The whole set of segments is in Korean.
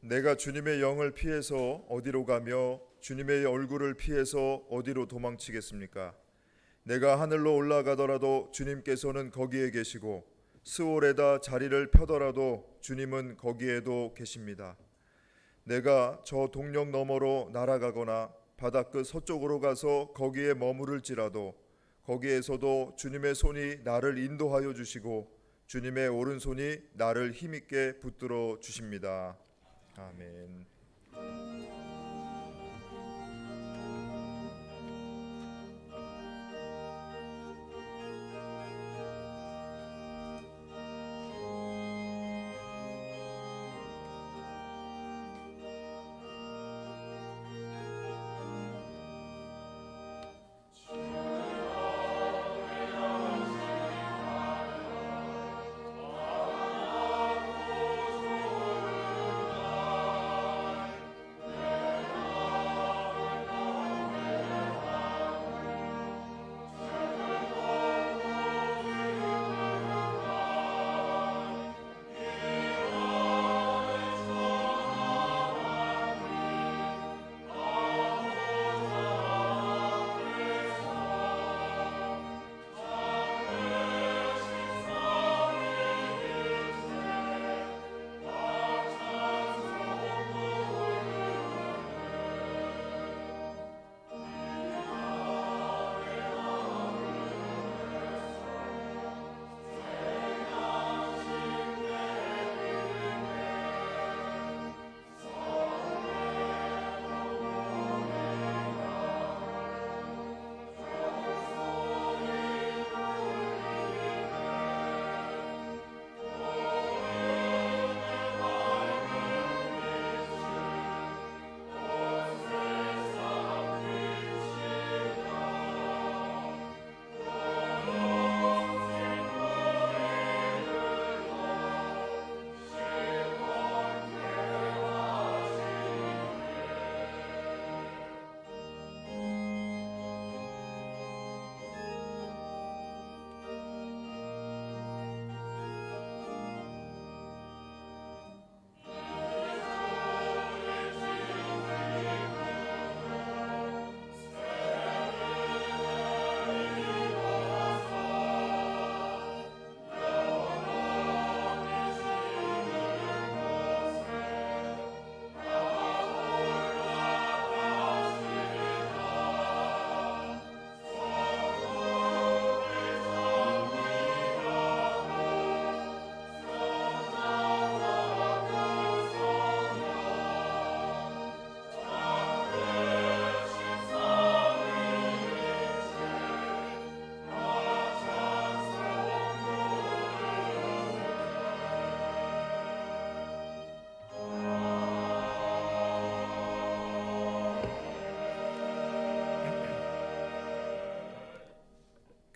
내가 주님의 영을 피해서 어디로 가며 주님의 얼굴을 피해서 어디로 도망치겠습니까? 내가 하늘로 올라가더라도 주님께서는 거기에 계시고 스올에다 자리를 펴더라도 주님은 거기에도 계십니다. 내가 저 동력 너머로 날아가거나 바다 끝 서쪽으로 가서 거기에 머무를지라도 거기에서도 주님의 손이 나를 인도하여 주시고 주님의 오른손이 나를 힘있게 붙들어 주십니다. 아멘.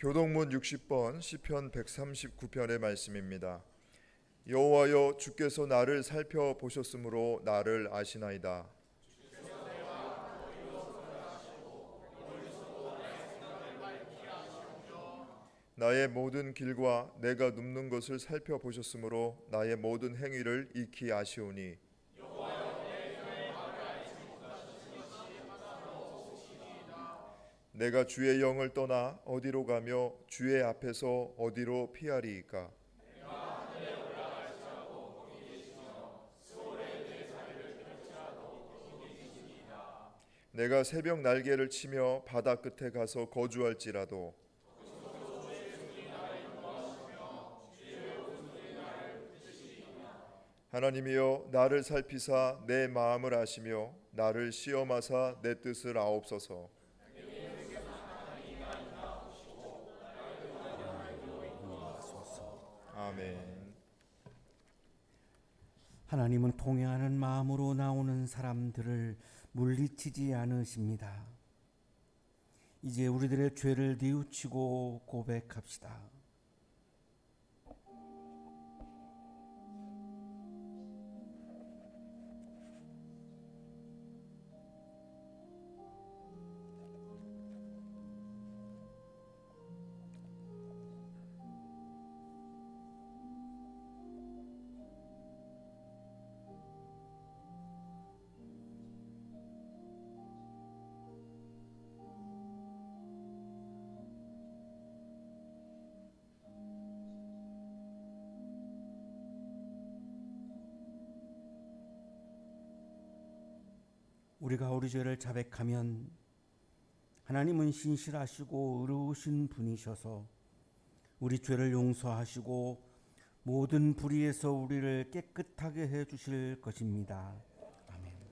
교동문 60번 시편 139편의 말씀입니다. 여호와여, 주께서 나를 살펴보셨으므로 나를 아시나이다. 나의 모든 길과 내가 눕는 것을 살펴보셨으므로 나의 모든 행위를 익히 아시오니 내가 주의 영을 떠나 어디로 가며 주의 앞에서 어디로 피하리이까? 내가 새벽 날개를 치며 바다 끝에 가서 거주할지라도 하나님이여, 나를 살피사 내 마음을 아시며 나를 시험하사 내 뜻을 아옵소서. 아멘. 하나님은 통회하는 마음으로 나오는 사람들을 물리치지 않으십니다. 이제 우리들의 죄를 뉘우치고 고백합시다. 우리가 우리 죄를 자백하면 하나님은 신실하시고 의로우신 분이셔서 우리 죄를 용서하시고 모든 불의에서 우리를 깨끗하게 해 주실 것입니다. 아멘.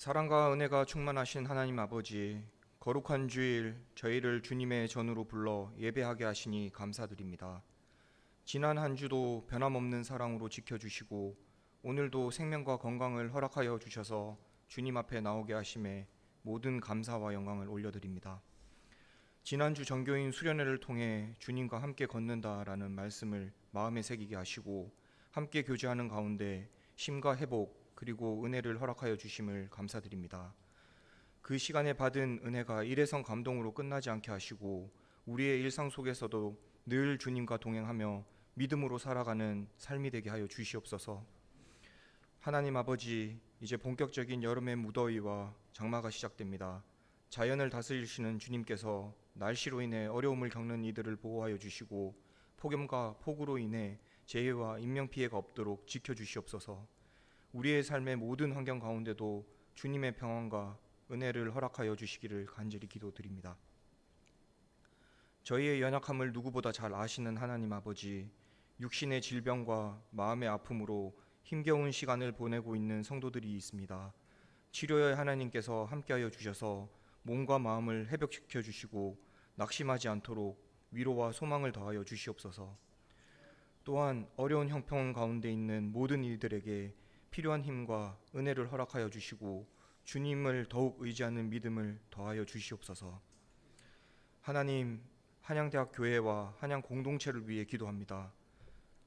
사랑과 은혜가 충만하신 하나님 아버지, 거룩한 주일 저희를 주님의 전으로 불러 예배하게 하시니 감사드립니다. 지난 한 주도 변함없는 사랑으로 지켜주시고 오늘도 생명과 건강을 허락하여 주셔서 주님 앞에 나오게 하심에 모든 감사와 영광을 올려드립니다. 지난주 정교인 수련회를 통해 주님과 함께 걷는다라는 말씀을 마음에 새기게 하시고 함께 교제하는 가운데 심과 회복 그리고 은혜를 허락하여 주심을 감사드립니다. 그 시간에 받은 은혜가 일회성 감동으로 끝나지 않게 하시고 우리의 일상 속에서도 늘 주님과 동행하며 믿음으로 살아가는 삶이 되게 하여 주시옵소서. 하나님 아버지, 이제 본격적인 여름의 무더위와 장마가 시작됩니다. 자연을 다스리시는 주님께서 날씨로 인해 어려움을 겪는 이들을 보호하여 주시고 폭염과 폭우로 인해 재해와 인명피해가 없도록 지켜주시옵소서. 우리의 삶의 모든 환경 가운데도 주님의 평안과 은혜를 허락하여 주시기를 간절히 기도드립니다. 저희의 연약함을 누구보다 잘 아시는 하나님 아버지, 육신의 질병과 마음의 아픔으로 힘겨운 시간을 보내고 있는 성도들이 있습니다. 치료의 하나님께서 함께하여 주셔서 몸과 마음을 회복시켜 주시고 낙심하지 않도록 위로와 소망을 더하여 주시옵소서. 또한 어려운 형편 가운데 있는 모든 이들에게 필요한 힘과 은혜를 허락하여 주시고 주님을 더욱 의지하는 믿음을 더하여 주시옵소서. 하나님, 한양대학 교회와 한양 공동체를 위해 기도합니다.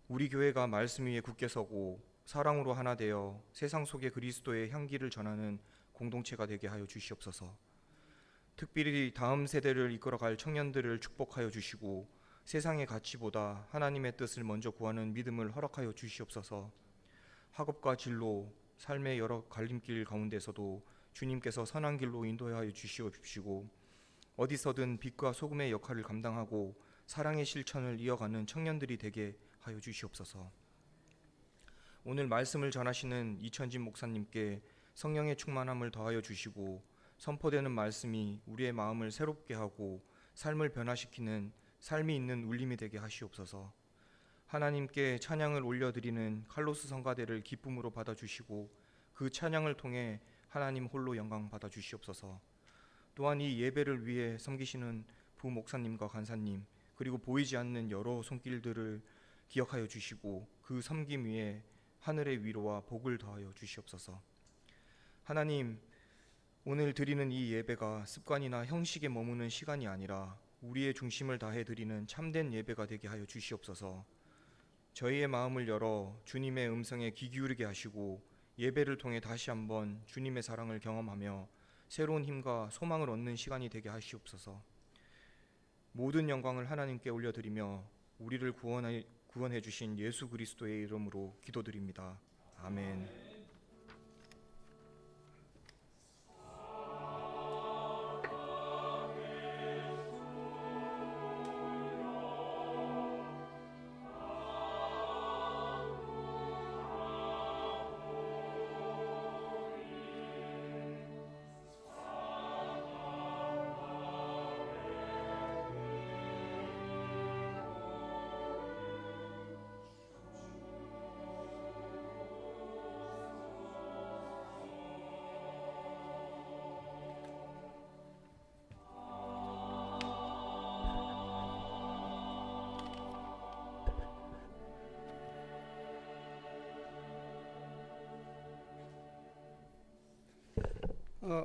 우리 교회가 말씀 위에 굳게 서고 사랑으로 하나 되어 세상 속에 그리스도의 향기를 전하는 공동체가 되게 하여 주시옵소서. 특별히 다음 세대를 이끌어갈 청년들을 축복하여 주시고 세상의 가치보다 하나님의 뜻을 먼저 구하는 믿음을 허락하여 주시옵소서. 학업과 진로, 삶의 여러 갈림길 가운데서도 주님께서 선한 길로 인도하여 주시옵시고 어디서든 빛과 소금의 역할을 감당하고 사랑의 실천을 이어가는 청년들이 되게 하여 주시옵소서. 오늘 말씀을 전하시는 이천진 목사님께 성령의 충만함을 더하여 주시고 선포되는 말씀이 우리의 마음을 새롭게 하고 삶을 변화시키는 삶이 있는 울림이 되게 하시옵소서. 하나님께 찬양을 올려드리는 칼로스 성가대를 기쁨으로 받아주시고 그 찬양을 통해 하나님 홀로 영광 받아주시옵소서. 또한 이 예배를 위해 섬기시는 부목사님과 간사님 그리고 보이지 않는 여러 손길들을 기억하여 주시고 그 섬김 위에 하늘의 위로와 복을 더하여 주시옵소서. 하나님, 오늘 드리는 이 예배가 습관이나 형식에 머무는 시간이 아니라 우리의 중심을 다해 드리는 참된 예배가 되게 하여 주시옵소서. 저희의 마음을 열어 주님의 음성에 귀 기울이게 하시고 예배를 통해 다시 한번 주님의 사랑을 경험하며 새로운 힘과 소망을 얻는 시간이 되게 하시옵소서. 모든 영광을 하나님께 올려드리며 우리를 구원해 주신 예수 그리스도의 이름으로 기도드립니다. 아멘.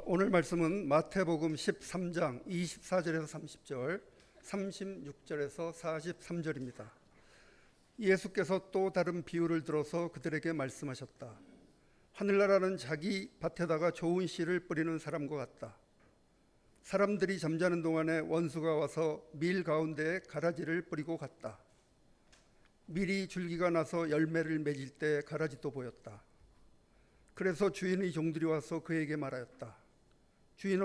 오늘 말씀은 마태복음 13장 24절에서 30절, 36절에서 43절입니다. 예수께서 또 다른 비유를 들어서 그들에게 말씀하셨다. 하늘나라는 자기 밭에다가 좋은 씨를 뿌리는 사람과 같다. 사람들이 잠자는 동안에 원수가 와서 밀 가운데에 가라지를 뿌리고 갔다. 밀이 줄기가 나서 열매를 맺을 때 가라지도 보였다. 그래서 주인의 종들이 와서 그에게 말하였다. 주인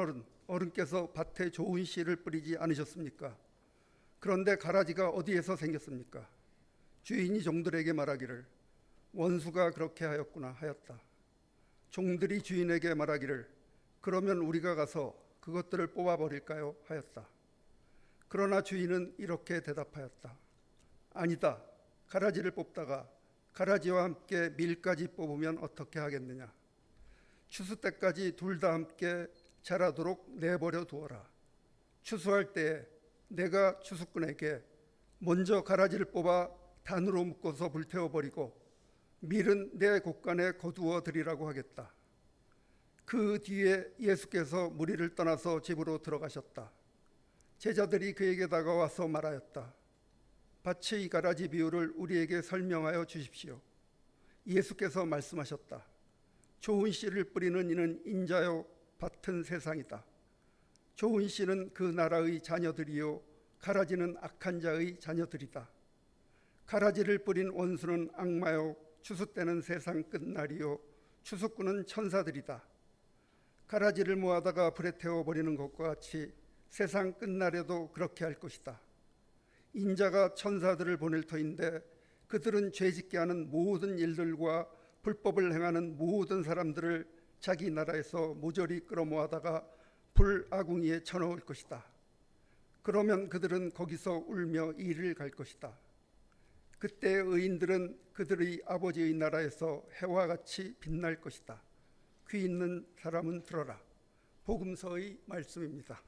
어른께서 밭에 좋은 씨를 뿌리지 않으셨습니까? 그런데 가라지가 어디에서 생겼습니까? 주인이 종들에게 말하기를 원수가 그렇게 하였구나 하였다. 종들이 주인에게 말하기를 그러면 우리가 가서 그것들을 뽑아버릴까요? 하였다. 그러나 주인은 이렇게 대답하였다. 아니다. 가라지를 뽑다가 가라지와 함께 밀까지 뽑으면 어떻게 하겠느냐? 추수 때까지 둘 다 함께 자라도록 내버려 두어라. 추수할 때에 내가 추수꾼에게 먼저 가라지를 뽑아 단으로 묶어서 불태워버리고 밀은 내 곳간에 거두어 드리라고 하겠다. 그 뒤에 예수께서 무리를 떠나서 집으로 들어가셨다. 제자들이 그에게 다가와서 말하였다. 밭의 가라지 비유를 우리에게 설명하여 주십시오. 예수께서 말씀하셨다. 좋은 씨를 뿌리는 이는 인자요 밭은 세상이다. 좋은 씨는 그 나라의 자녀들이요 가라지는 악한 자의 자녀들이다. 가라지를 뿌린 원수는 악마요 추수 때는 세상 끝날이요 추수꾼은 천사들이다. 가라지를 모아다가 불에 태워버리는 것과 같이 세상 끝날에도 그렇게 할 것이다. 인자가 천사들을 보낼 터인데 그들은 죄짓게 하는 모든 일들과 불법을 행하는 모든 사람들을 자기 나라에서 모조리 끌어모아다가 불아궁이에 쳐넣을 것이다. 그러면 그들은 거기서 울며 이를 갈 것이다. 그때 의인들은 그들의 아버지의 나라에서 해와 같이 빛날 것이다. 귀 있는 사람은 들어라. 복음서의 말씀입니다.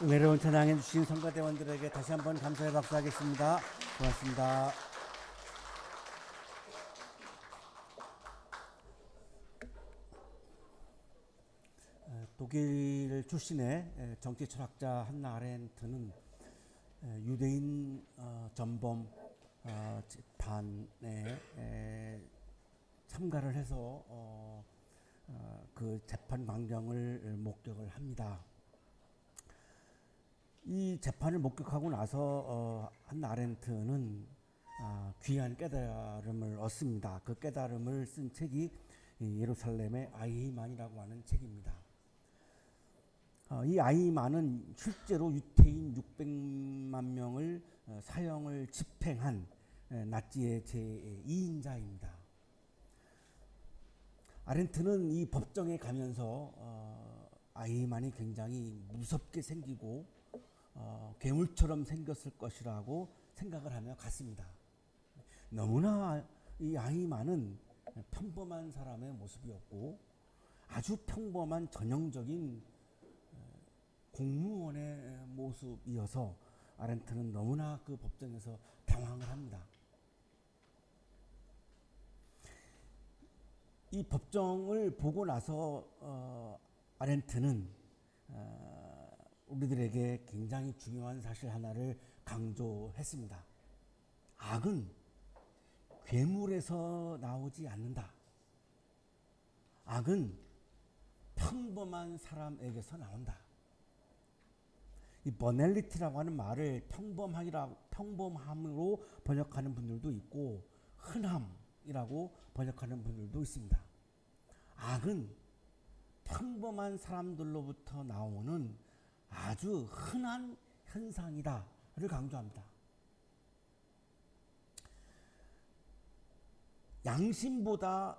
은혜로운 찬양해 주신 성가대원들에게 다시 한번 감사의 박수하겠습니다. 고맙습니다. 독일 출신의 정치 철학자 한나 아렌트는 유대인 전범 재판에 참가를 해서 그 재판 광경을 목격을 합니다. 이 재판을 목격하고 나서 한나 아렌트는 귀한 깨달음을 얻습니다. 그 깨달음을 쓴 책이 예루살렘의 아이만이라고 하는 책입니다. 이 아이만은 실제로 유태인 600만 명을 사형을 집행한 나치의 제2인자입니다. 아렌트는 이 법정에 가면서 아이만이 굉장히 무섭게 생기고 괴물처럼 생겼을 것이라고 생각을 하며 갔습니다. 너무나 이 아이만은 평범한 사람의 모습이었고 아주 평범한 전형적인 공무원의 모습이어서 아렌트는 너무나 그 법정에서 당황을 합니다. 이 법정을 보고 나서 아렌트는 우리들에게 굉장히 중요한 사실 하나를 강조했습니다. 악은 괴물에서 나오지 않는다. 악은 평범한 사람에게서 나온다. 이 버넬리티라고 하는 말을 평범함으로 번역하는 분들도 있고 흔함이라고 번역하는 분들도 있습니다. 악은 평범한 사람들로부터 나오는 아주 흔한 현상이다를 강조합니다. 양심보다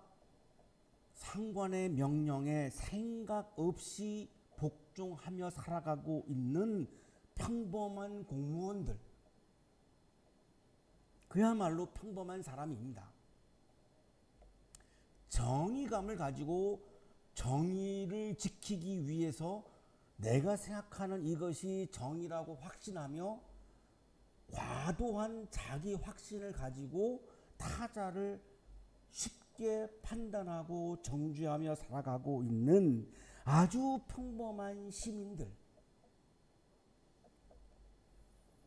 상관의 명령에 생각 없이 복종하며 살아가고 있는 평범한 공무원들, 그야말로 평범한 사람입니다. 정의감을 가지고 정의를 지키기 위해서 내가 생각하는 이것이 정의라고 확신하며 과도한 자기 확신을 가지고 타자를 쉽게 판단하고 정죄하며 살아가고 있는 아주 평범한 시민들,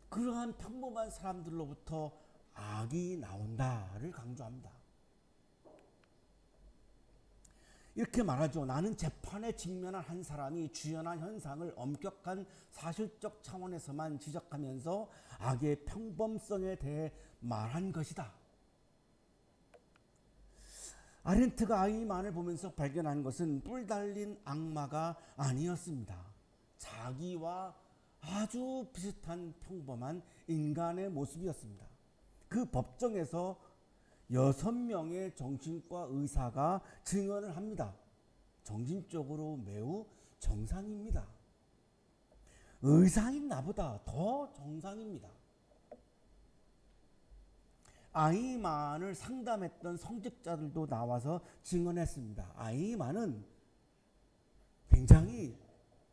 그러한 평범한 사람들로부터 악이 나온다를 강조합니다. 이렇게 말하죠. 나는 재판에 직면한 한 사람이 주연한 현상을 엄격한 사실적 차원에서만 지적하면서 악의 평범성에 대해 말한 것이다. 아렌트가 아이만을 보면서 발견한 것은 뿔 달린 악마가 아니었습니다. 자기와 아주 비슷한 평범한 인간의 모습이었습니다. 그 법정에서 6명의 정신과 의사가 증언을 합니다. 정신적으로 매우 정상입니다. 의사인 나보다 더 정상입니다. 아이만을 상담했던 성직자들도 나와서 증언했습니다. 아이만은 굉장히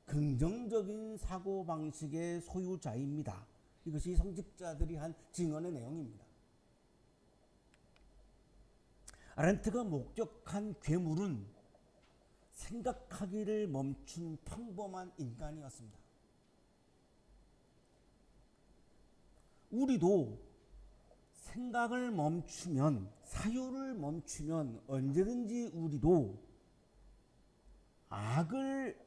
긍정적인 사고방식의 소유자입니다. 이것이 성직자들이 한 증언의 내용입니다. 아렌트가 목격한 괴물은 생각하기를 멈춘 평범한 인간이었습니다. 우리도 생각을 멈추면, 사유를 멈추면 언제든지 우리도 악을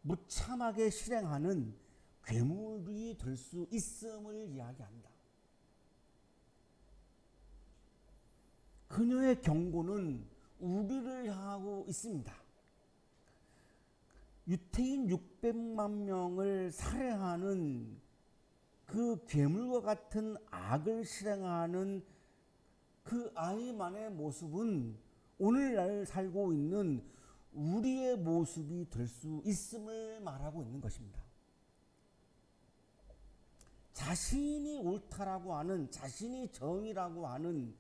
무참하게 실행하는 괴물이 될 수 있음을 이야기합니다. 그녀의 경고는 우리를 향하고 있습니다. 유태인 600만 명을 살해하는 그 괴물과 같은 악을 실행하는 그 아이만의 모습은 오늘날 살고 있는 우리의 모습이 될 수 있음을 말하고 있는 것입니다. 자신이 옳다라고 하는, 자신이 정의라고 하는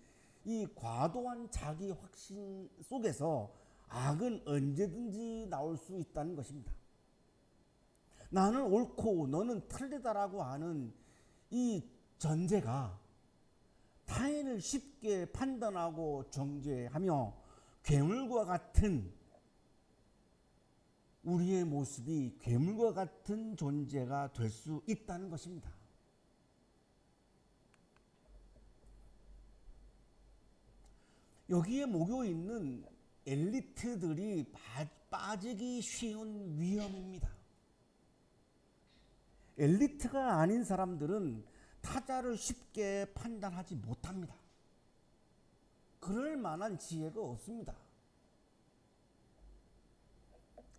이 과도한 자기 확신 속에서 악은 언제든지 나올 수 있다는 것입니다. 나는 옳고 너는 틀리다라고 하는 이 전제가 타인을 쉽게 판단하고 정죄하며 괴물과 같은 우리의 모습이 괴물과 같은 존재가 될 수 있다는 것입니다. 여기에 모여 있는 엘리트들이 빠지기 쉬운 위험입니다. 엘리트가 아닌 사람들은 타자를 쉽게 판단하지 못합니다. 그럴 만한 지혜가 없습니다.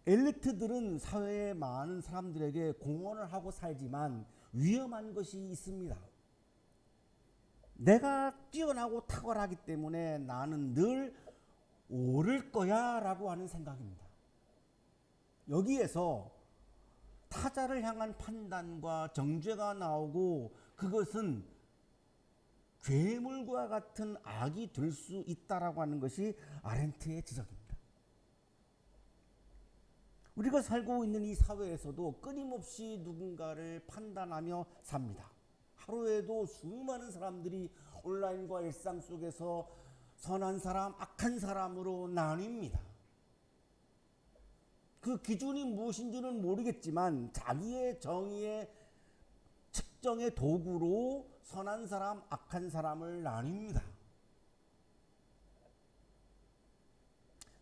엘리트들은 사회에 많은 사람들에게 공헌을 하고 살지만 위험한 것이 있습니다. 내가 뛰어나고 탁월하기 때문에 나는 늘 옳을 거야 라고 하는 생각입니다. 여기에서 타자를 향한 판단과 정죄가 나오고 그것은 괴물과 같은 악이 될 수 있다라고 하는 것이 아렌트의 지적입니다. 우리가 살고 있는 이 사회에서도 끊임없이 누군가를 판단하며 삽니다. 하루에도 수많은 사람들이 온라인과 일상 속에서 선한 사람, 악한 사람으로 나뉩니다. 그 기준이 무엇인지는 모르겠지만 자기의 정의의 측정의 도구로 선한 사람, 악한 사람을 나뉩니다.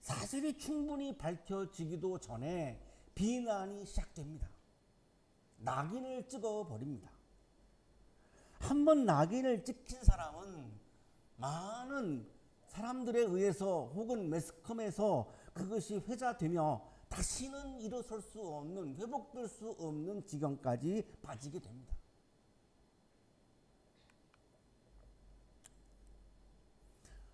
사실이 충분히 밝혀지기도 전에 비난이 시작됩니다. 낙인을 찍어버립니다. 한번 낙인을 찍힌 사람은 많은 사람들에 의해서 혹은 매스컴에서 그것이 회자되며 다시는 일어설 수 없는, 회복될 수 없는 지경까지 빠지게 됩니다.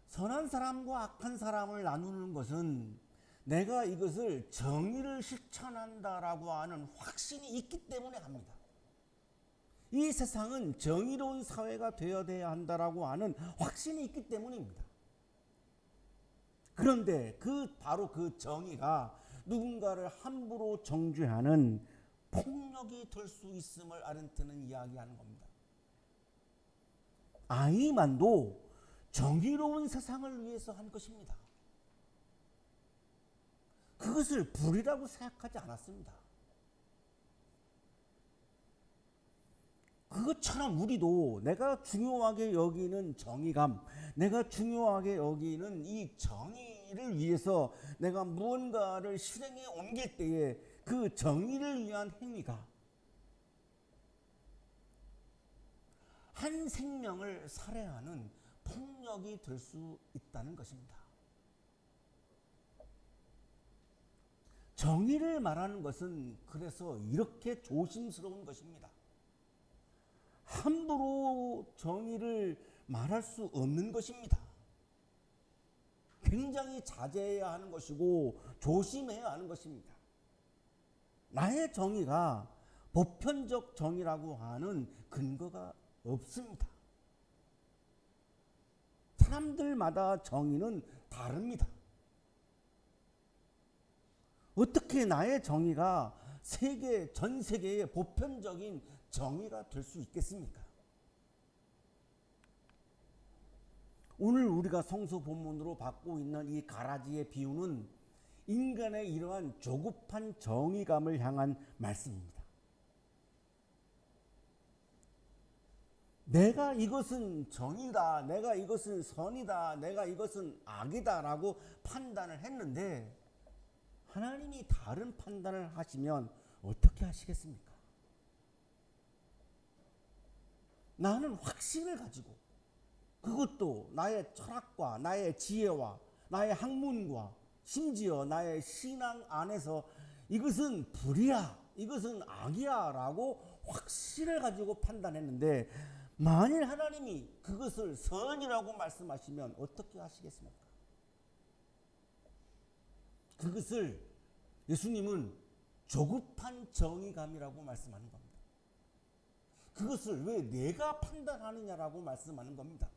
선한 사람과 악한 사람을 나누는 것은 내가 이것을 정의를 실천한다라고 하는 확신이 있기 때문에 합니다. 이 세상은 정의로운 사회가 되어야 한다라고 하는 확신이 있기 때문입니다. 그런데 바로 그 정의가 누군가를 함부로 정죄하는 폭력이 될 수 있음을 아렌트는 이야기하는 겁니다. 아이만도 정의로운 세상을 위해서 한 것입니다. 그것을 불이라고 생각하지 않았습니다. 그것처럼 우리도 내가 중요하게 여기는 정의감, 내가 중요하게 여기는 이 정의를 위해서 내가 무언가를 실행에 옮길 때에 그 정의를 위한 행위가 한 생명을 살해하는 폭력이 될 수 있다는 것입니다. 정의를 말하는 것은 그래서 이렇게 조심스러운 것입니다. 함부로 정의를 말할 수 없는 것입니다. 굉장히 자제해야 하는 것이고 조심해야 하는 것입니다. 나의 정의가 보편적 정의라고 하는 근거가 없습니다. 사람들마다 정의는 다릅니다. 어떻게 나의 정의가 전 세계의 보편적인 정의가 될 수 있겠습니까? 오늘 우리가 성서 본문으로 받고 있는 이 가라지의 비유는 인간의 이러한 조급한 정의감을 향한 말씀입니다. 내가 이것은 정의다, 내가 이것은 선이다, 내가 이것은 악이다 라고 판단을 했는데 하나님이 다른 판단을 하시면 어떻게 하시겠습니까? 나는 확신을 가지고 그것도 나의 철학과 나의 지혜와 나의 학문과 심지어 나의 신앙 안에서 이것은 불이야, 이것은 악이야 라고 확신을 가지고 판단했는데 만일 하나님이 그것을 선이라고 말씀하시면 어떻게 하시겠습니까? 그것을 예수님은 조급한 정의감이라고 말씀하는 겁니다. 그것을 왜 내가 판단하느냐라고 말씀하는 겁니다.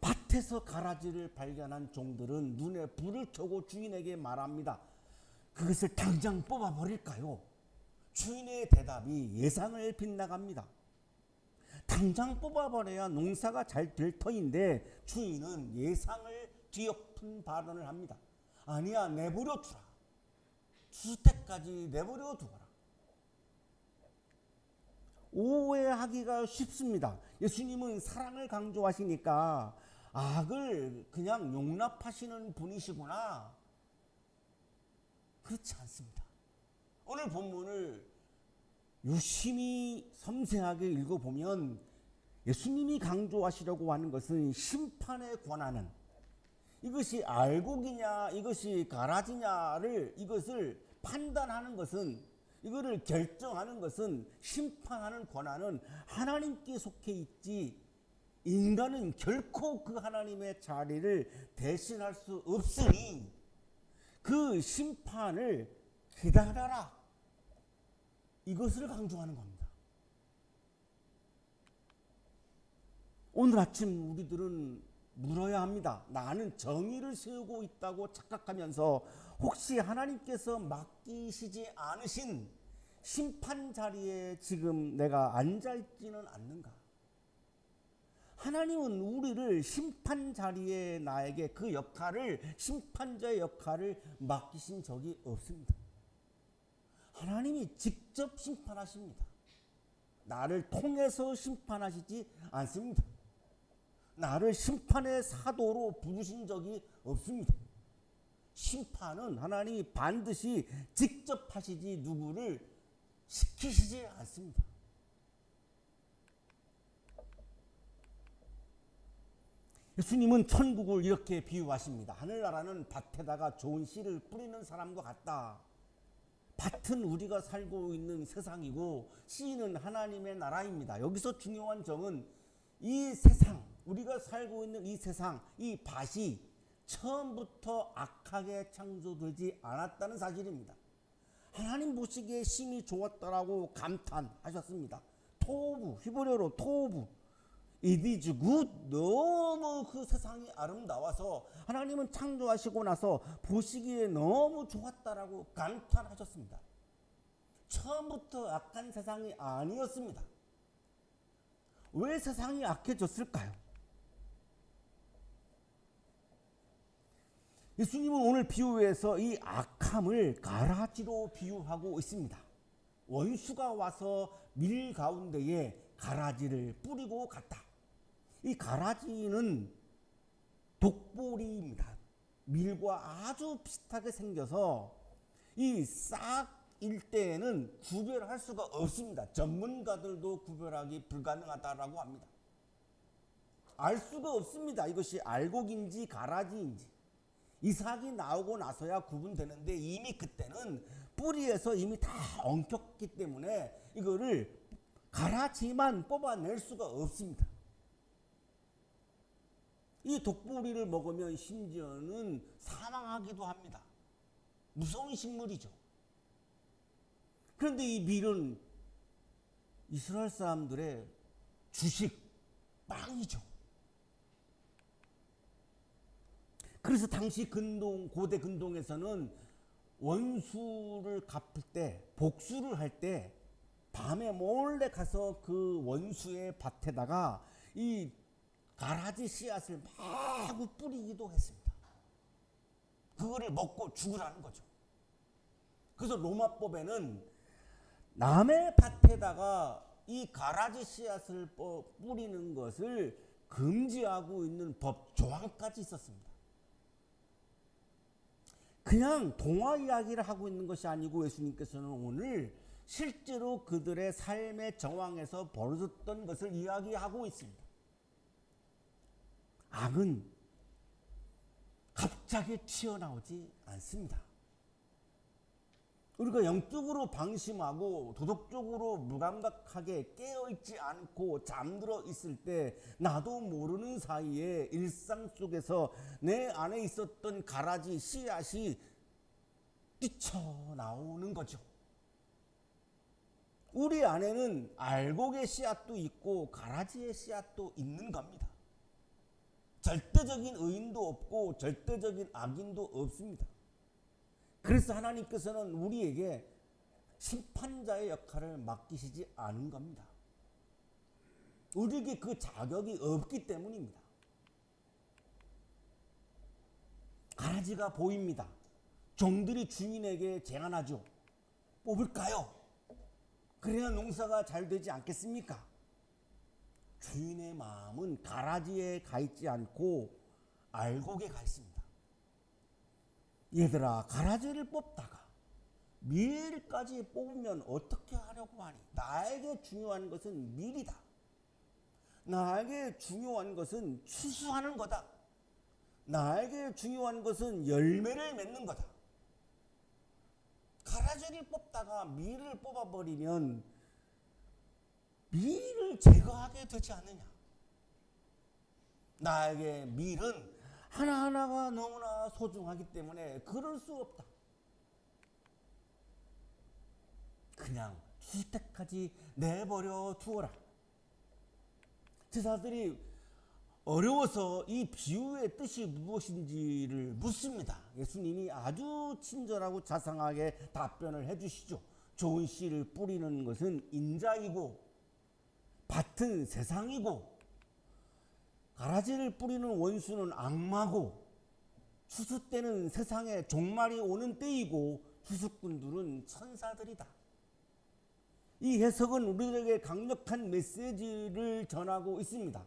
밭에서 가라지를 발견한 종들은 눈에 불을 켜고 주인에게 말합니다. 그것을 당장 뽑아버릴까요? 주인의 대답이 예상을 빗나갑니다. 당장 뽑아버려야 농사가 잘 될 터인데 주인은 예상을 뒤엎은 발언을 합니다. 아니야, 내버려 두라. 추수 때까지 내버려 두거라. 오해하기가 쉽습니다. 예수님은 사랑을 강조하시니까 악을 그냥 용납하시는 분이시구나. 그렇지 않습니다. 오늘 본문을 유심히 섬세하게 읽어보면 예수님이 강조하시려고 하는 것은 심판에 관하는, 이것이 알곡이냐 이것이 가라지냐를 이것을 판단하는 것은, 이거를 결정하는 것은, 심판하는 권한은 하나님께 속해 있지 인간은 결코 그 하나님의 자리를 대신할 수 없으니 그 심판을 기다려라, 이것을 강조하는 겁니다. 오늘 아침 우리들은 물어야 합니다. 나는 정의를 세우고 있다고 착각하면서 혹시 하나님께서 맡기시지 않으신 심판 자리에 지금 내가 앉아 있지는 않는가? 하나님은 우리를 심판 자리에 나에게 그 역할을, 심판자의 역할을 맡기신 적이 없습니다. 하나님이 직접 심판하십니다. 나를 통해서 심판하시지 않습니다. 나를 심판의 사도로 부르신 적이 없습니다. 심판은 하나님이 반드시 직접 하시지 누구를 시키시지 않습니다. 예수님은 천국을 이렇게 비유하십니다. 하늘나라는 밭에다가 좋은 씨를 뿌리는 사람과 같다. 밭은 우리가 살고 있는 세상이고 씨는 하나님의 나라입니다. 여기서 중요한 점은 이 세상, 우리가 살고 있는 이 세상, 이 밭이 처음부터 악하게 창조되지 않았다는 사실입니다. 하나님 보시기에 심히 좋았다라고 감탄하셨습니다. 토부, 히브리어로 토부, it is good. 너무 그 세상이 아름다워서 하나님은 창조하시고 나서 보시기에 너무 좋았다라고 감탄하셨습니다. 처음부터 악한 세상이 아니었습니다. 왜 세상이 악해졌을까요? 예수님은 오늘 비유에서 이 악함을 가라지로 비유하고 있습니다. 원수가 와서 밀 가운데에 가라지를 뿌리고 갔다. 이 가라지는 독보리입니다. 밀과 아주 비슷하게 생겨서 이 싹일 때에는 구별할 수가 없습니다. 전문가들도 구별하기 불가능하다라고 합니다. 알 수가 없습니다. 이것이 알곡인지 가라지인지. 이삭이 나오고 나서야 구분되는데 이미 그때는 뿌리에서 이미 다 엉켰기 때문에 이거를 가라지만 뽑아낼 수가 없습니다. 이 독보리를 먹으면 심지어는 사망하기도 합니다. 무서운 식물이죠. 그런데 이 밀은 이스라엘 사람들의 주식, 빵이죠. 그래서 당시 고대 근동에서는 원수를 갚을 때, 복수를 할 때 밤에 몰래 가서 그 원수의 밭에다가 이 가라지 씨앗을 마구 뿌리기도 했습니다. 그거를 먹고 죽으라는 거죠. 그래서 로마법에는 남의 밭에다가 이 가라지 씨앗을 뿌리는 것을 금지하고 있는 법 조항까지 있었습니다. 그냥 동화 이야기를 하고 있는 것이 아니고 예수님께서는 오늘 실제로 그들의 삶의 정황에서 벌어졌던 것을 이야기하고 있습니다. 악은 갑자기 튀어나오지 않습니다. 우리가 영적으로 방심하고 도덕적으로 무감각하게 깨어있지 않고 잠들어 있을 때 나도 모르는 사이에 일상 속에서 내 안에 있었던 가라지 씨앗이 뛰쳐나오는 거죠. 우리 안에는 알곡의 씨앗도 있고 가라지의 씨앗도 있는 겁니다. 절대적인 의인도 없고 절대적인 악인도 없습니다. 그래서 하나님께서는 우리에게 심판자의 역할을 맡기시지 않은 겁니다. 우리에게 그 자격이 없기 때문입니다. 가라지가 보입니다. 종들이 주인에게 제안하죠. 뽑을까요? 그래야 농사가 잘 되지 않겠습니까? 주인의 마음은 가라지에 가 있지 않고 알곡에 가 있습니다. 얘들아, 가라지를 뽑다가 밀까지 뽑으면 어떻게 하려고 하니? 나에게 중요한 것은 밀이다. 나에게 중요한 것은 추수하는 거다. 나에게 중요한 것은 열매를 맺는 거다. 가라지를 뽑다가 밀을 뽑아버리면 밀을 제거하게 되지 않느냐. 나에게 밀은 하나하나가 너무나 소중하기 때문에 그럴 수 없다. 그냥 추수 때까지 내버려 두어라. 제자들이 어려워서 이 비유의 뜻이 무엇인지를 묻습니다. 예수님이 아주 친절하고 자상하게 답변을 해주시죠. 좋은 씨를 뿌리는 것은 인자이고 밭은 세상이고 가라지를 뿌리는 원수는 악마고 추수 때는 세상에 종말이 오는 때이고 추수꾼들은 천사들이다. 이 해석은 우리들에게 강력한 메시지를 전하고 있습니다.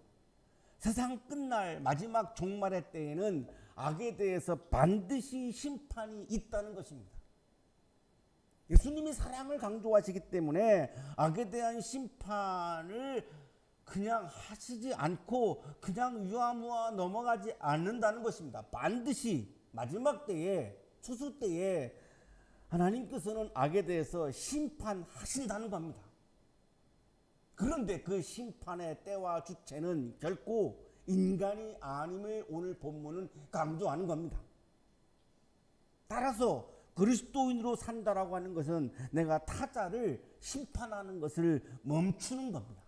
세상 끝날 마지막 종말의 때에는 악에 대해서 반드시 심판이 있다는 것입니다. 예수님이 사랑을 강조하시기 때문에 악에 대한 심판을 그냥 하시지 않고 그냥 유아무아 넘어가지 않는다는 것입니다. 반드시 마지막 때에, 추수 때에 하나님께서는 악에 대해서 심판하신다는 겁니다. 그런데 그 심판의 때와 주체는 결코 인간이 아님을 오늘 본문은 강조하는 겁니다. 따라서 그리스도인으로 산다라고 하는 것은 내가 타자를 심판하는 것을 멈추는 겁니다.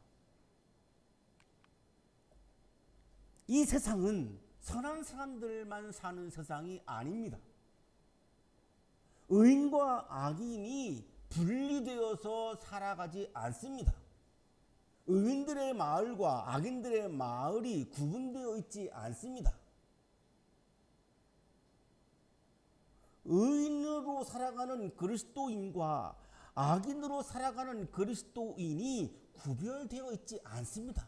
이 세상은 선한 사람들만 사는 세상이 아닙니다. 의인과 악인이 분리되어서 살아가지 않습니다. 의인들의 마을과 악인들의 마을이 구분되어 있지 않습니다. 의인으로 살아가는 그리스도인과 악인으로 살아가는 그리스도인이 구별되어 있지 않습니다.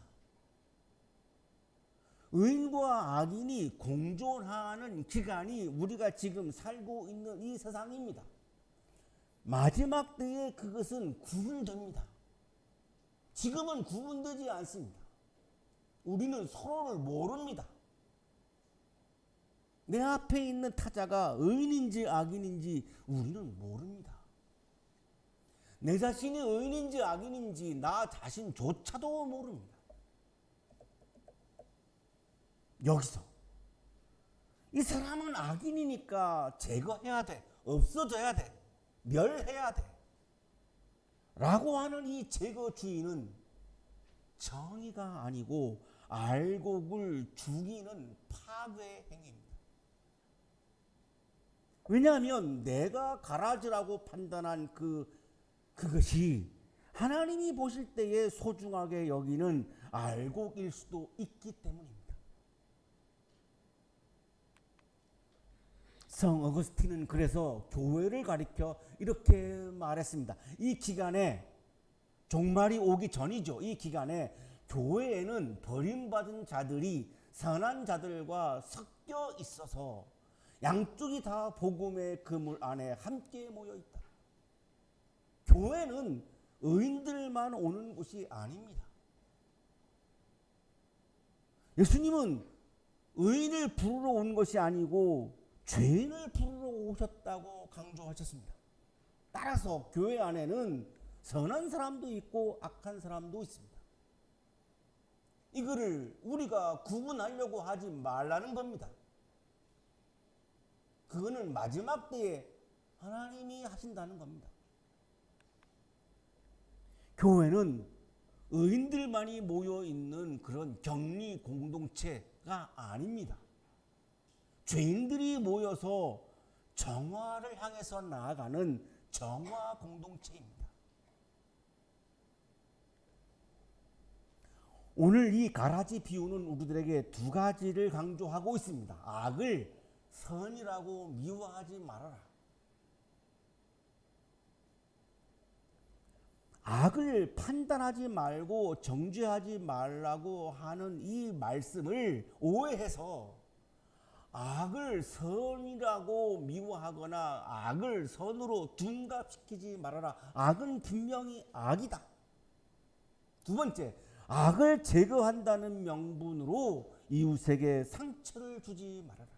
의인과 악인이 공존하는 기간이 우리가 지금 살고 있는 이 세상입니다. 마지막 때에 그것은 구분됩니다. 지금은 구분되지 않습니다. 우리는 서로를 모릅니다. 내 앞에 있는 타자가 의인인지 악인인지 우리는 모릅니다. 내 자신이 의인인지 악인인지 나 자신조차도 모릅니다. 여기서 이 사람은 악인이니까 제거해야 돼, 없어져야 돼, 멸해야 돼 라고 하는 이 제거주의는 정의가 아니고 알곡을 죽이는 파괴 행위입니다. 왜냐하면 내가 가라지라고 판단한 그것이 하나님이 보실 때에 소중하게 여기는 알곡일 수도 있기 때문입니다. 성 어거스틴은 그래서 교회를 가리켜 이렇게 말했습니다. 이 기간에 종말이 오기 전이죠. 이 기간에 교회에는 버림받은 자들이 선한 자들과 섞여 있어서 양쪽이 다 복음의 그물 안에 함께 모여 있다. 교회는 의인들만 오는 곳이 아닙니다. 예수님은 의인을 부르러 온 것이 아니고 죄인을 부르러 오셨다고 강조하셨습니다. 따라서 교회 안에는 선한 사람도 있고 악한 사람도 있습니다. 이거를 우리가 구분하려고 하지 말라는 겁니다. 그거는 마지막 때에 하나님이 하신다는 겁니다. 교회는 의인들만이 모여 있는 그런 격리 공동체가 아닙니다. 죄인들이 모여서 정화를 향해서 나아가는 정화 공동체입니다. 오늘 이 가라지 비유는 우리들에게 두 가지를 강조하고 있습니다. 악을 선이라고 미워하지 말아라. 악을 판단하지 말고 정죄하지 말라고 하는 이 말씀을 오해해서 악을 선이라고 미워하거나 악을 선으로 둔갑시키지 말아라. 악은 분명히 악이다. 두 번째, 악을 제거한다는 명분으로 이웃에게 상처를 주지 말아라.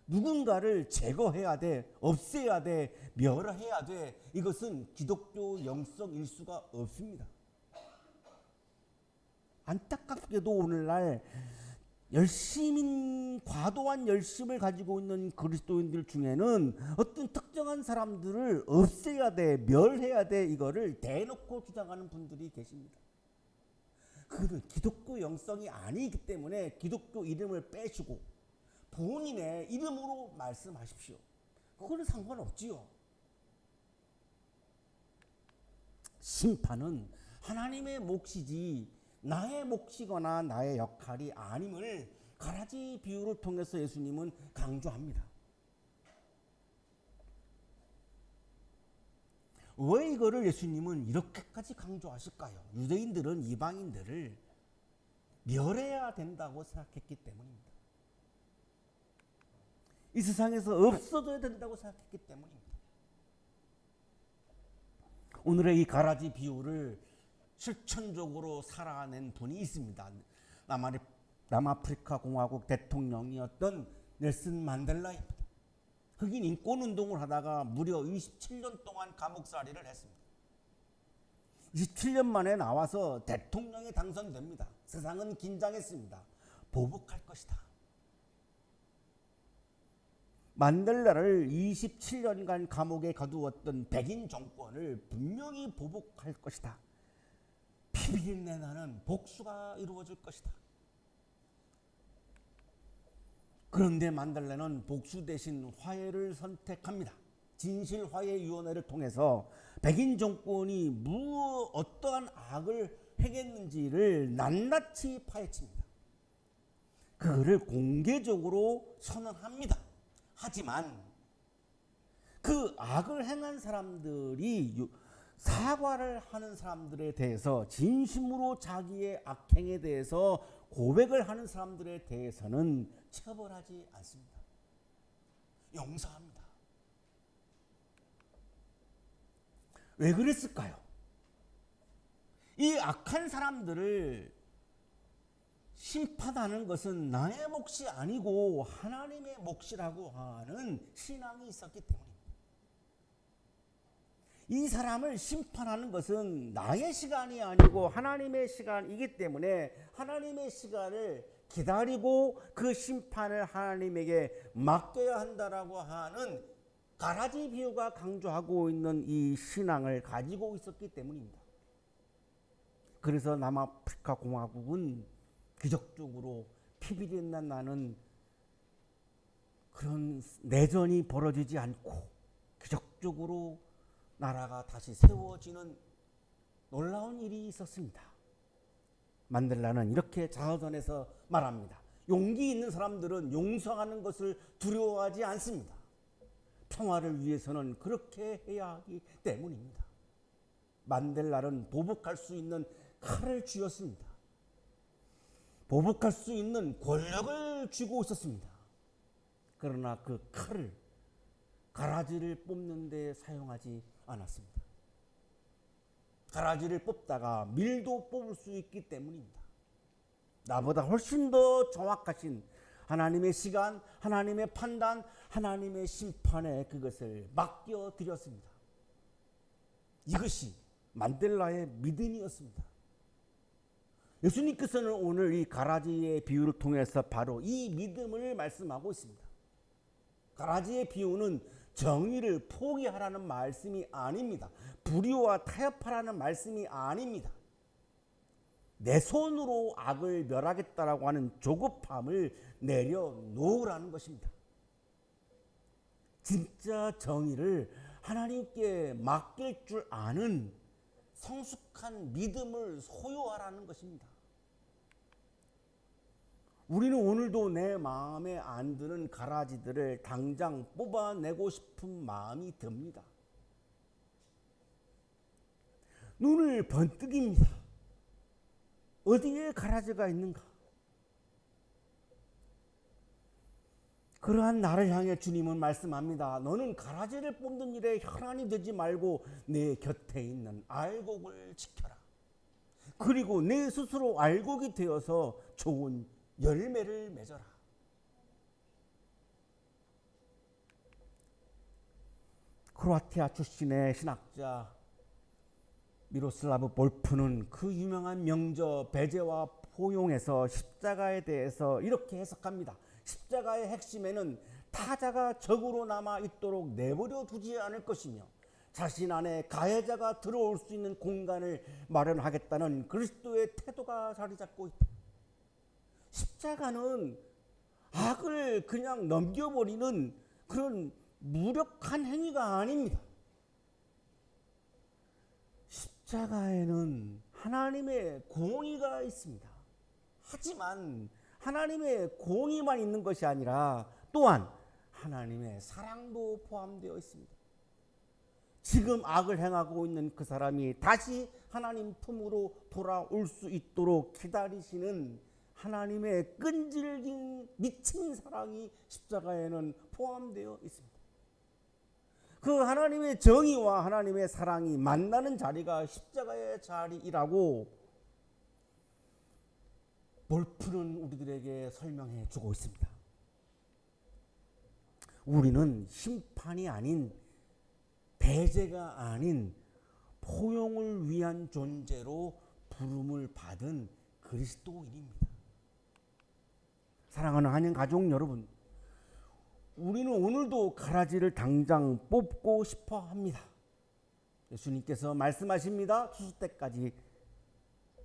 누군가를 제거해야 돼, 없애야 돼, 멸해야 돼. 이것은 기독교 영성일 수가 없습니다. 안타깝게도 오늘날 과도한 열심을 가지고 있는 그리스도인들 중에는 어떤 특정한 사람들을 없애야 돼, 멸해야 돼, 이거를 대놓고 주장하는 분들이 계십니다. 그는 기독교 영성이 아니기 때문에 기독교 이름을 빼시고 본인의 이름으로 말씀하십시오. 그거는 상관없지요. 심판은 하나님의 몫이지 나의 몫이거나 나의 역할이 아님을 가라지 비유를 통해서 예수님은 강조합니다. 왜 이거를 예수님은 이렇게까지 강조하실까요? 유대인들은 이방인들을 멸해야 된다고 생각했기 때문입니다. 이 세상에서 없어져야 된다고 생각했기 때문입니다. 오늘의 이 가라지 비유를 실천적으로 살아낸 분이 있습니다. 남아프리카 공화국 대통령이었던 넬슨 만델라입니다. 흑인 인권운동을 하다가 무려 27년 동안 감옥살이를 했습니다. 27년 만에 나와서 대통령이 당선됩니다. 세상은 긴장했습니다. 보복할 것이다. 만델라를 27년간 감옥에 가두었던 백인 정권을 분명히 보복할 것이다. 피비린내 나는 복수가 이루어질 것이다. 그런데 만델라는 복수 대신 화해를 선택합니다. 진실화해위원회를 통해서 백인 정권이 어떠한 악을 행했는지를 낱낱이 파헤칩니다. 그거를 공개적으로 선언합니다. 하지만 그 악을 행한 사람들이 사과를 하는 사람들에 대해서 진심으로 자기의 악행에 대해서 고백을 하는 사람들에 대해서는 처벌하지 않습니다. 용서합니다. 왜 그랬을까요? 이 악한 사람들을 심판하는 것은 나의 몫이 아니고 하나님의 몫이라고 하는 신앙이 있었기 때문입니다. 이 사람을 심판하는 것은 나의 시간이 아니고 하나님의 시간이기 때문에 하나님의 시간을 기다리고 그 심판을 하나님에게 맡겨야 한다라고 하는 가라지 비유가 강조하고 있는 이 신앙을 가지고 있었기 때문입니다. 그래서 남아프리카 공화국은 기적적으로 피비린내 나는 그런 내전이 벌어지지 않고 기적적으로 나라가 다시 세워지는 놀라운 일이 있었습니다. 만델라는 이렇게 자서전에서 말합니다. 용기 있는 사람들은 용서하는 것을 두려워하지 않습니다. 평화를 위해서는 그렇게 해야 하기 때문입니다. 만델라는 보복할 수 있는 칼을 쥐었습니다. 보복할 수 있는 권력을 쥐고 있었습니다. 그러나 그 칼을 가라지를 뽑는 데 사용하지 않았습니다. 가라지를 뽑다가 밀도 뽑을 수 있기 때문입니다. 나보다 훨씬 더 정확하신 하나님의 시간, 하나님의 판단, 하나님의 심판에 그것을 맡겨드렸습니다. 이것이 만델라의 믿음이었습니다. 예수님께서는 오늘 이 가라지의 비유를 통해서 바로 이 믿음을 말씀하고 있습니다. 가라지의 비유는 정의를 포기하라는 말씀이 아닙니다. 불의와 타협하라는 말씀이 아닙니다. 내 손으로 악을 멸하겠다라고 하는 조급함을 내려놓으라는 것입니다. 진짜 정의를 하나님께 맡길 줄 아는 성숙한 믿음을 소유하라는 것입니다. 우리는 오늘도 내 마음에 안 드는 가라지들을 당장 뽑아내고 싶은 마음이 듭니다. 눈을 번뜩입니다. 어디에 가라지가 있는가? 그러한 나를 향해 주님은 말씀합니다. 너는 가라지를 뽑는 일에 혈안이 되지 말고 내 곁에 있는 알곡을 지켜라. 그리고 내 스스로 알곡이 되어서 좋은 열매를 맺어라. 크로아티아 출신의 신학자 미로슬라브 볼프는 그 유명한 명저 배제와 포용에서 십자가에 대해서 이렇게 해석합니다. 십자가의 핵심에는 타자가 적으로 남아 있도록 내버려 두지 않을 것이며 자신 안에 가해자가 들어올 수 있는 공간을 마련하겠다는 그리스도의 태도가 자리 잡고 있다. 십자가는 악을 그냥 넘겨버리는 그런 무력한 행위가 아닙니다. 십자가에는 하나님의 공의가 있습니다. 하지만 하나님의 공의만 있는 것이 아니라 또한 하나님의 사랑도 포함되어 있습니다. 지금 악을 행하고 있는 그 사람이 다시 하나님 품으로 돌아올 수 있도록 기다리시는 하나님의 끈질긴 미친 사랑이 십자가에는 포함되어 있습니다. 그 하나님의 정의와 하나님의 사랑이 만나는 자리가 십자가의 자리이라고 볼프는 우리들에게 설명해 주고 있습니다. 우리는 심판이 아닌 배제가 아닌 포용을 위한 존재로 부름을 받은 그리스도인입니다. 사랑하는 한인 가족 여러분, 우리는 오늘도 가라지를 당장 뽑고 싶어 합니다. 예수님께서 말씀하십니다. 추수 때까지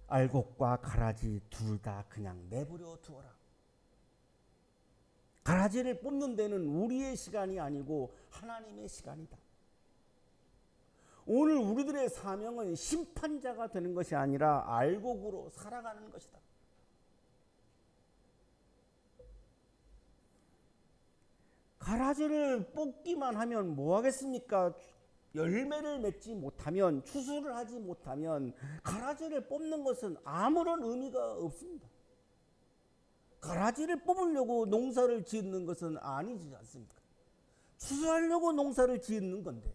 알곡과 가라지 둘 다 그냥 내버려 두어라. 가라지를 뽑는 데는 우리의 시간이 아니고 하나님의 시간이다. 오늘 우리들의 사명은 심판자가 되는 것이 아니라 알곡으로 살아가는 것이다. 가라지를 뽑기만 하면 뭐 하겠습니까? 열매를 맺지 못하면, 추수를 하지 못하면 가라지를 뽑는 것은 아무런 의미가 없습니다. 가라지를 뽑으려고 농사를 짓는 것은 아니지 않습니까? 추수하려고 농사를 짓는 건데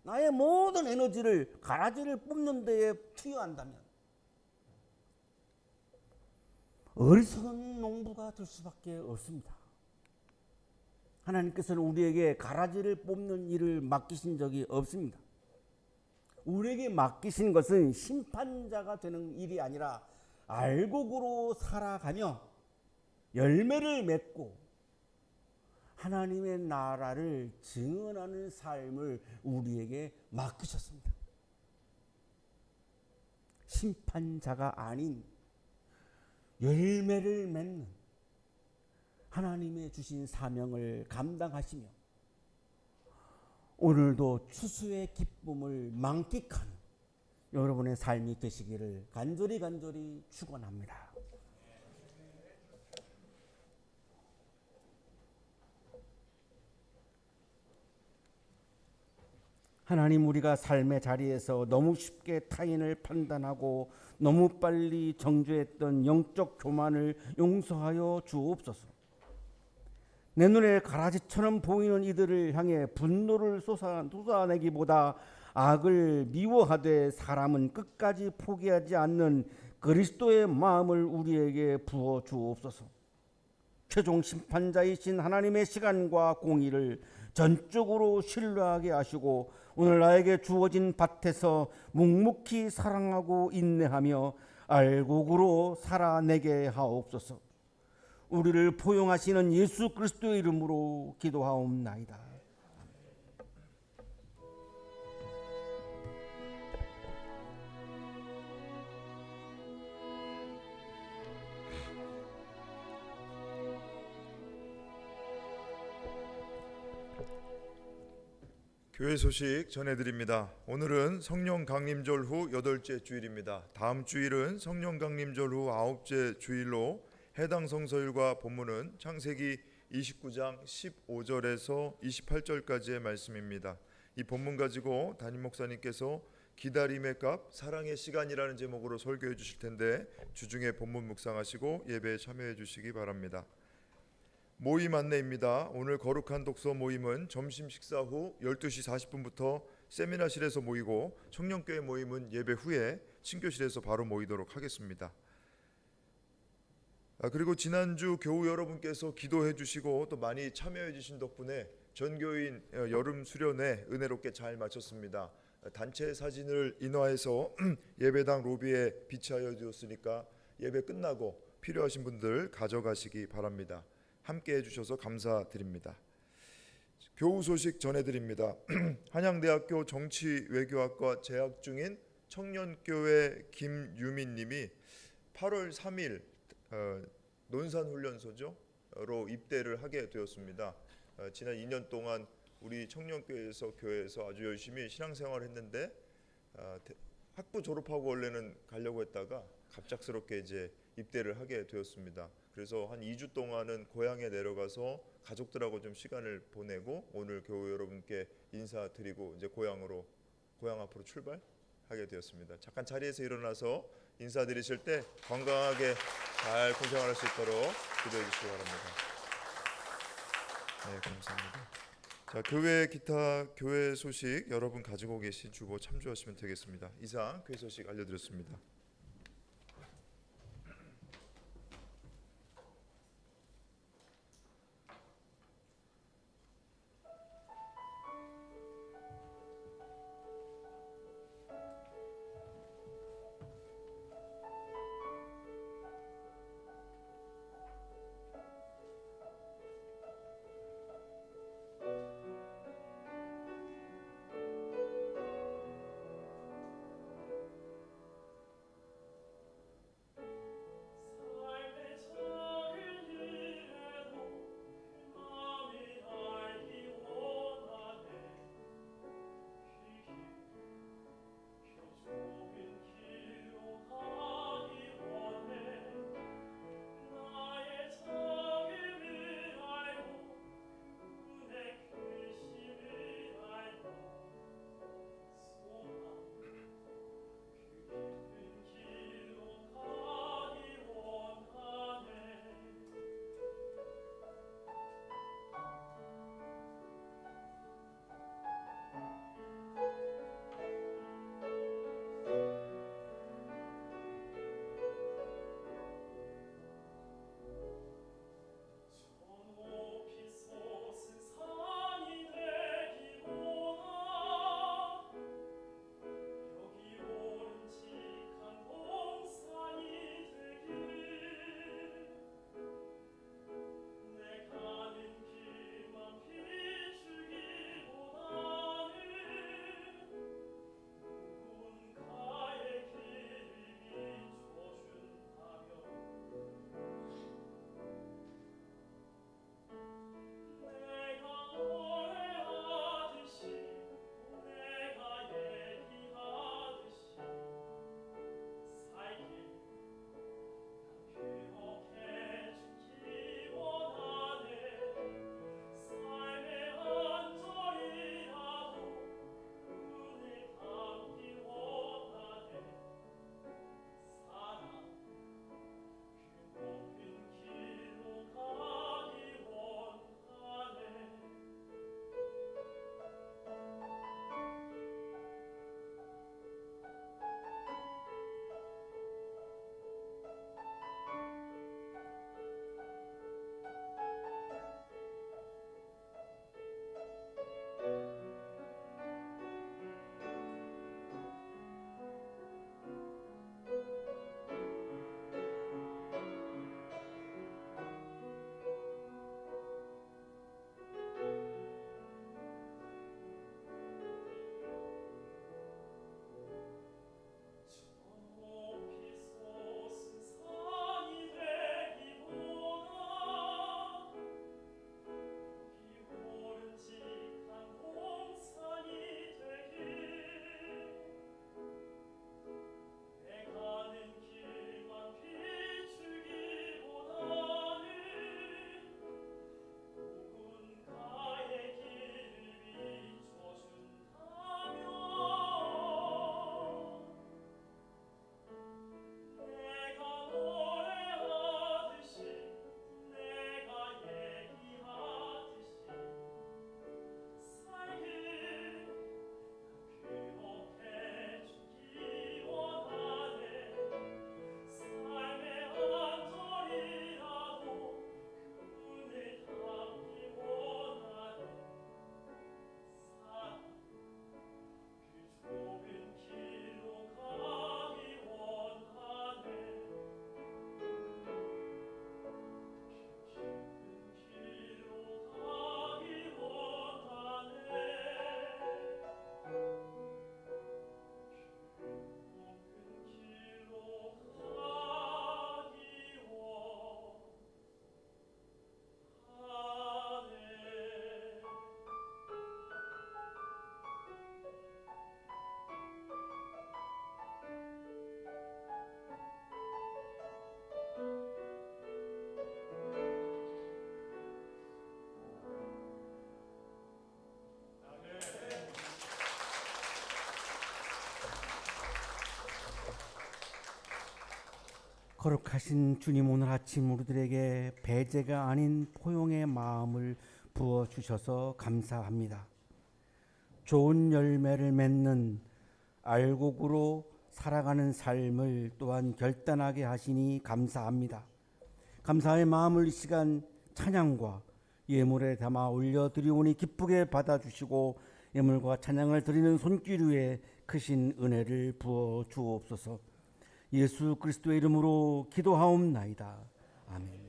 나의 모든 에너지를 가라지를 뽑는 데에 투여한다면 어리석은 농부가 될 수밖에 없습니다. 하나님께서는 우리에게 가라지를 뽑는 일을 맡기신 적이 없습니다. 우리에게 맡기신 것은 심판자가 되는 일이 아니라 알곡으로 살아가며 열매를 맺고 하나님의 나라를 증언하는 삶을 우리에게 맡기셨습니다. 심판자가 아닌 열매를 맺는 하나님의 주신 사명을 감당하시며 오늘도 추수의 기쁨을 만끽하는 여러분의 삶이 되시기를 간절히 축원합니다. 하나님, 우리가 삶의 자리에서 너무 쉽게 타인을 판단하고 너무 빨리 정죄했던 영적 교만을 용서하여 주옵소서. 내 눈에 가라지처럼 보이는 이들을 향해 분노를 쏟아내기보다 악을 미워하되 사람은 끝까지 포기하지 않는 그리스도의 마음을 우리에게 부어 주옵소서. 최종 심판자이신 하나님의 시간과 공의를 전적으로 신뢰하게 하시고 오늘 나에게 주어진 밭에서 묵묵히 사랑하고 인내하며 알곡으로 살아내게 하옵소서. 우리를 포용하시는 예수 그리스도의 이름으로 기도하옵나이다. 교회 소식 전해드립니다. 오늘은 성령 강림절 후 8째 주일입니다. 다음 주일은 성령 강림절 후 9째 주일로 해당 성서일과 본문은 창세기 29장 15절에서 28절까지의 말씀입니다. 이 본문 가지고 담임 목사님께서 기다림의 값, 사랑의 시간이라는 제목으로 설교해 주실 텐데 주중에 본문 묵상하시고 예배에 참여해 주시기 바랍니다. 모임 안내입니다. 오늘 거룩한 독서 모임은 점심 식사 후 12시 40분부터 세미나실에서 모이고 청년교회 모임은 예배 후에 친교실에서 바로 모이도록 하겠습니다. 그리고 지난주 교우 여러분께서 기도해 주시고 또 많이 참여해 주신 덕분에 전교인 여름 수련회 은혜롭게 잘 마쳤습니다. 단체 사진을 인화해서 예배당 로비에 비치하여 두었으니까 예배 끝나고 필요하신 분들 가져가시기 바랍니다. 함께 해주셔서 감사드립니다. 교우 소식 전해드립니다. 한양대학교 정치외교학과 재학 중인 청년교회 김유민님이 8월 3일 논산훈련소로 입대를 하게 되었습니다. 지난 2년 동안 우리 청년교회에서 교회에서 아주 열심히 신앙생활을 했는데 학부 졸업하고 원래는 가려고 했다가 갑작스럽게 이제 입대를 하게 되었습니다. 그래서 한 2주 동안은 고향에 내려가서 가족들하고 좀 시간을 보내고 오늘 교우 여러분께 인사드리고 이제 고향 앞으로 출발하게 되었습니다. 잠깐 자리에서 일어나서 인사드리실 때 건강하게 잘 군생활할 수 있도록 기도해 주시기 바랍니다. 네, 감사합니다. 자, 그 외 기타 교회 소식 여러분 가지고 계신 주보 참조하시면 되겠습니다. 이상 교회 소식 알려드렸습니다. 거룩하신 주님, 오늘 아침 우리들에게 배제가 아닌 포용의 마음을 부어 주셔서 감사합니다. 좋은 열매를 맺는 알곡으로 살아가는 삶을 또한 결단하게 하시니 감사합니다. 감사의 마음을 이 시간 찬양과 예물에 담아 올려드리오니 기쁘게 받아주시고 예물과 찬양을 드리는 손길 위에 크신 은혜를 부어 주옵소서. 예수 그리스도의 이름으로 기도하옵나이다. 아멘.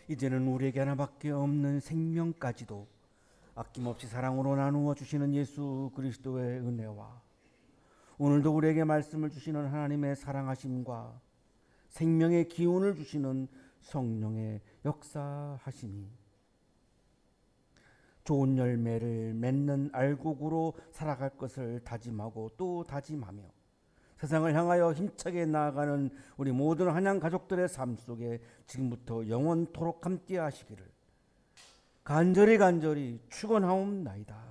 이제는 우리에게 하나밖에 없는 생명까지도 아낌없이 사랑으로 나누어 주시는 예수 그리스도의 은혜와 오늘도 우리에게 말씀을 주시는 하나님의 사랑하심과 생명의 기운을 주시는 성령의 역사하심이 좋은 열매를 맺는 알곡으로 살아갈 것을 다짐하고 또 다짐하며 세상을 향하여 힘차게 나아가는 우리 모든 한양 가족들의 삶 속에 지금부터 영원토록 함께 하시기를 간절히 축원하옵나이다.